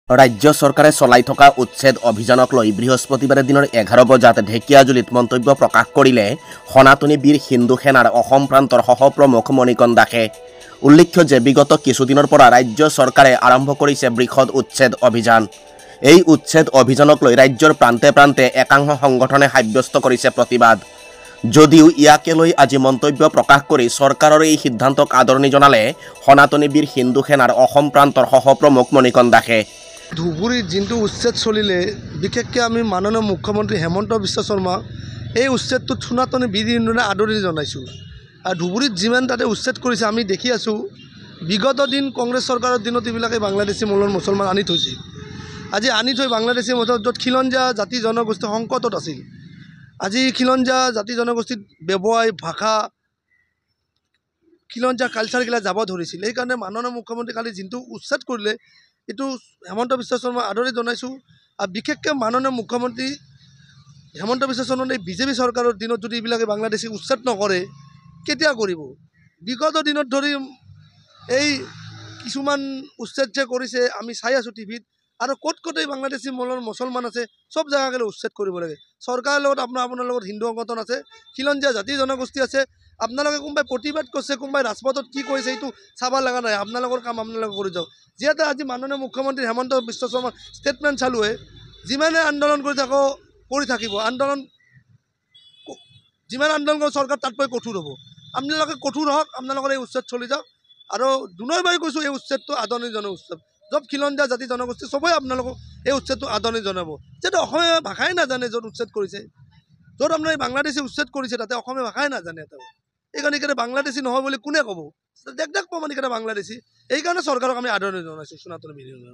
ৰাজ্য চৰকাৰে চলাই থকা উচ্ছেদ অভিযানক লৈ বৃহস্পতিবাৰে দিনৰ 11 বজাত ঢেকিয়াজুলিত মন্তব্য প্ৰকাশ কৰিলে সনাতনী বীৰ হিন্দু সেনাৰ অসম প্ৰান্তৰ সহপ্ৰমুখ মণিকণ দাসে। উল্লেখ্য যে বিগত কিছুদিনৰ পৰা ৰাজ্য চৰকাৰে আৰম্ভ কৰিছে বৃহৎ উচ্ছেদ অভিযান। এই উচ্ছেদ অভিযানক লৈ ৰাজ্যৰ প্ৰান্তে প্ৰান্তে একাংশ সংগঠনে সাব্যস্ত কৰিছে প্ৰতিবাদ। যদিও ইয়াকে লৈ আজি মন্তব্য প্ৰকাশ কৰি চৰকাৰৰ এই সিদ্ধান্তক আদৰণি জনালে সনাতনী বীৰ হিন্দু সেনাৰ অসম প্ৰান্তৰ সহপ্ৰমুখ মণিকণ দাসে। ধুবুৰীত যোনটো উচ্ছেদ চলিলে, বিশেষকৈ আমি মাননীয় মুখ্যমন্ত্ৰী হেমন্ত বিশ্ব শৰ্মা এই উচ্ছেদটোত সনাতনী বীৰ হিন্দুৰে আদৰণি জনাইছোঁ। আৰু ধুবুৰীত যিমান তাতে উচ্ছেদ কৰিছে আমি দেখি আছোঁ। বিগত দিন কংগ্ৰেছ চৰকাৰৰ দিনত এইবিলাকে বাংলাদেশী মূলৰ মুছলমান আনি থৈছিল। আজি আনি থৈ বাংলাদেশী য'ত খিলঞ্জীয়া জাতি জনগোষ্ঠী সংকটত আছিল, আজি খিলঞ্জীয়া জাতি জনগোষ্ঠীত ব্যৱসায় ভাষা খিলঞ্জীয়া কালচাৰগিলা যাব ধৰিছিল। সেইকাৰণে মাননীয় মুখ্যমন্ত্ৰী কালি যোনটো উচ্ছেদ কৰিলে এইটো হেমন্ত বিশ্ব শৰ্মাক আদৰণি জনাইছোঁ। আৰু বিশেষকৈ মাননীয় মুখ্যমন্ত্ৰী হেমন্ত বিশ্ব শৰ্মাই এই বিজেপি চৰকাৰৰ দিনত যদি এইবিলাকে বাংলাদেশী উচ্ছেদ নকৰে কেতিয়া কৰিব? বিগত দিনত ধৰি এই কিছুমান উচ্ছেদ যে কৰিছে আমি চাই আছোঁ টিভিত। আৰু ক'ত ক'ত এই বাংলাদেশী মূলৰ মুছলমান আছে চব জেগাকে উচ্ছেদ কৰিব লাগে। চৰকাৰৰ লগত আপোনাৰ লগত হিন্দু সংগঠন আছে, খিলঞ্জীয়া জাতি জনগোষ্ঠী আছে। আপোনালোকে কোনোবাই প্ৰতিবাদ কৰিছে, কোনোবাই ৰাজপথত কি কৰিছে এইটো চাব লগা নাই। আপোনালোকৰ কাম আপোনালোকে কৰি যাওক। যিহেতু আজি মাননীয় মুখ্যমন্ত্ৰী হেমন্ত বিশ্ব শৰ্মাৰ ষ্টেটমেণ্ট চালোৱে, যিমানে আন্দোলন কৰি থাকিব, যিমান আন্দোলন কৰিব চৰকাৰ তাতকৈ কঠোৰ হ'ব। আপোনালোকে কঠোৰ হওক, আপোনালোকৰ এই উচ্ছেদ চলি যাওক। আৰু দুনাৰবাৰ কৈছোঁ এই উচ্ছেদটো আদৰণি জনোৱা উচ্ছেদ। য'ত খিলঞ্জীয়া জাতি জনগোষ্ঠী চবেই আপোনালোকক এই উচ্ছেদটো আদৰণি জনাব। যিহেতু অসমীয়া ভাষাই নাজানে য'ত উচ্ছেদ কৰিছে, য'ত আপোনাৰ এই বাংলাদেশী উচ্ছেদ কৰিছে তাতে অসমীয়া ভাষাই নাজানে। এইকাৰণে বাংলাদেশী নহয় বুলি কোনে ক'ব? দেখ প্ৰমাণ বাংলাদেশী। এইকাৰণে চৰকাৰক আমি আদৰণি জনাইছোঁ সনাতনী বীৰ হিন্দু।